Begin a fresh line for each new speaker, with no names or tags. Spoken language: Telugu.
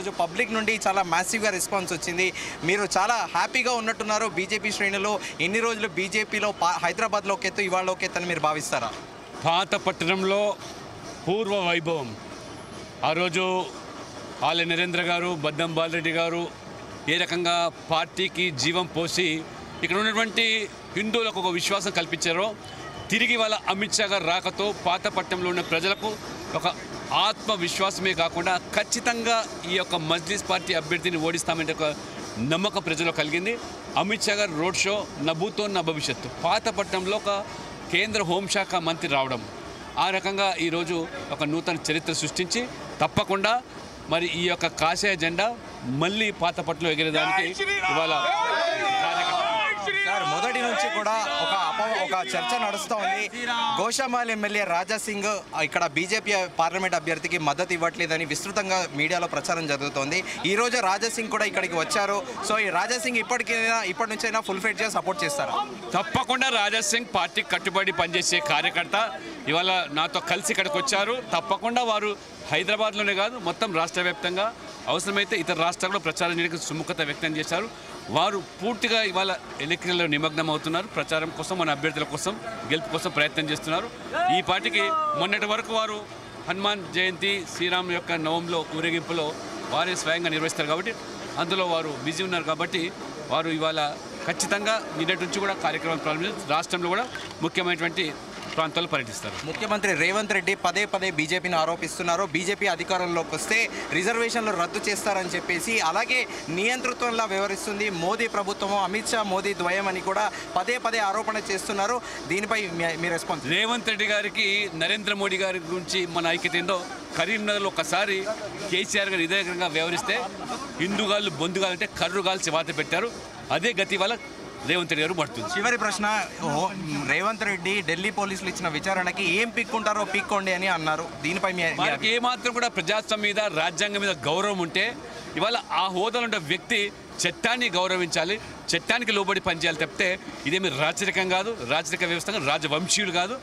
ఈరోజు పబ్లిక్ నుండి చాలా మ్యాసివ్గా రెస్పాన్స్ వచ్చింది. మీరు చాలా హ్యాపీగా ఉన్నట్టున్నారు. బీజేపీ శ్రేణులు ఎన్ని రోజులు బీజేపీలో హైదరాబాద్లో ఒక ఎత్తు ఇవాళ ఒక ఎత్తు అని మీరు భావిస్తారా?
పాత పట్టణంలో పూర్వ వైభవం. ఆ రోజు ఆలయ నరేంద్ర గారు, బద్దం బాలరెడ్డి గారు ఏ రకంగా పార్టీకి జీవం పోసి ఇక్కడ ఉన్నటువంటి హిందువులకు ఒక విశ్వాసం కల్పించారో, తిరిగి వాళ్ళ అమిత్ షా గారు రాకతో పాత పట్టణంలో ఉన్న ప్రజలకు ఒక ఆత్మవిశ్వాసమే కాకుండా ఖచ్చితంగా ఈ యొక్క మజ్లిస్ పార్టీ అభ్యర్థిని ఓడిస్తామంటే ఒక నమ్మకం ప్రజల్లో కలిగింది. అమిత్ షా గారు రోడ్ షో నభూతో నా భవిష్యత్తు, పాత పట్టణంలో ఒక కేంద్ర హోంశాఖ మంత్రి రావడం, ఆ రకంగా ఈరోజు ఒక నూతన చరిత్ర సృష్టించి తప్పకుండా మరి ఈ యొక్క కాషాయ జెండా మళ్ళీ పాత పట్టులో ఎగిరేదానికి ఇవాళ
సార్ మొదటి నుంచి కూడా ఒక చర్చ నడుస్తూ ఉంది. గోషామాల్ ఎమ్మెల్యే రాజా సింగ్ ఇక్కడ బీజేపీ పార్లమెంట్ అభ్యర్థికి మద్దతు ఇవ్వట్లేదని విస్తృతంగా మీడియాలో ప్రచారం జరుగుతోంది. ఈ రోజు రాజా సింగ్ కూడా ఇక్కడికి వచ్చారు. సో ఈ రాజా సింగ్ ఇప్పటి నుంచైనా ఫుల్ ఫెడ్గా సపోర్ట్ చేస్తారు?
తప్పకుండా రాజా సింగ్ పార్టీకి కట్టుబడి పనిచేసే కార్యకర్త. ఇవాళ నాతో కలిసి ఇక్కడికి వచ్చారు. తప్పకుండా వారు హైదరాబాద్లోనే కాదు మొత్తం రాష్ట్ర వ్యాప్తంగా అవసరమైతే ఇతర రాష్ట్రాల్లో ప్రచారం చేయడానికి సుముఖత వ్యక్తం చేశారు. వారు పూర్తిగా ఇవాళ ఎన్నికల్లో నిమగ్నం అవుతున్నారు. ప్రచారం కోసం, మన అభ్యర్థుల కోసం, గెలుపు కోసం ప్రయత్నం చేస్తున్నారు. ఈ పార్టీకి మొన్నటి వరకు వారు హనుమాన్ జయంతి, శ్రీరామ్ యొక్క నవంలో ఊరేగింపులో వారే స్వయంగా నిర్వహిస్తారు కాబట్టి అందులో వారు బిజీ ఉన్నారు. కాబట్టి వారు ఇవాళ ఖచ్చితంగా నిన్నటి నుంచి కూడా కార్యక్రమం ప్రారంభించి రాష్ట్రంలో కూడా ముఖ్యమైనటువంటి ప్రాంతాల్లో పర్యటిస్తారు.
ముఖ్యమంత్రి రేవంత్ రెడ్డి పదే పదే బీజేపీని ఆరోపిస్తున్నారు. బీజేపీ అధికారంలోకి వస్తే రిజర్వేషన్లు రద్దు చేస్తారని చెప్పేసి, అలాగే నియంతృత్వంలా వ్యవహరిస్తుంది మోదీ ప్రభుత్వము, అమిత్ షా మోదీ ద్వయం అని కూడా పదే పదే ఆరోపణ చేస్తున్నారు. దీనిపై మీ రెస్పాన్స్?
రేవంత్ రెడ్డి గారికి నరేంద్ర మోడీ గారి గురించి మన ఐక్యత ఏందో, కరీంనగర్లో ఒకసారి కేసీఆర్ గారు ఇదే రకంగా వ్యవహరిస్తే హిందూగాళ్ళు బొందుగాలంటే కర్రుగాల్చి వాత పెట్టారు. అదే గతి వల్ల రేవంత్ రెడ్డి గారు పడుతుంది.
చివరి ప్రశ్న, రేవంత్ రెడ్డి ఢిల్లీ పోలీసులు ఇచ్చిన విచారణకి ఏం పిక్కుంటారో పిక్కోండి అని అన్నారు. దీనిపై
మనకి ఏమాత్రం కూడా ప్రజాస్వామ్యం మీద, రాజ్యాంగం మీద గౌరవం ఉంటే ఇవాళ ఆ హోదాలో ఉన్న వ్యక్తి చట్టాన్ని గౌరవించాలి, చట్టానికి లోబడి పనిచేయాలి తప్పితే ఇదేమి రాచరికం కాదు, రాచరిక వ్యవస్థ రాజవంశీయులు కాదు.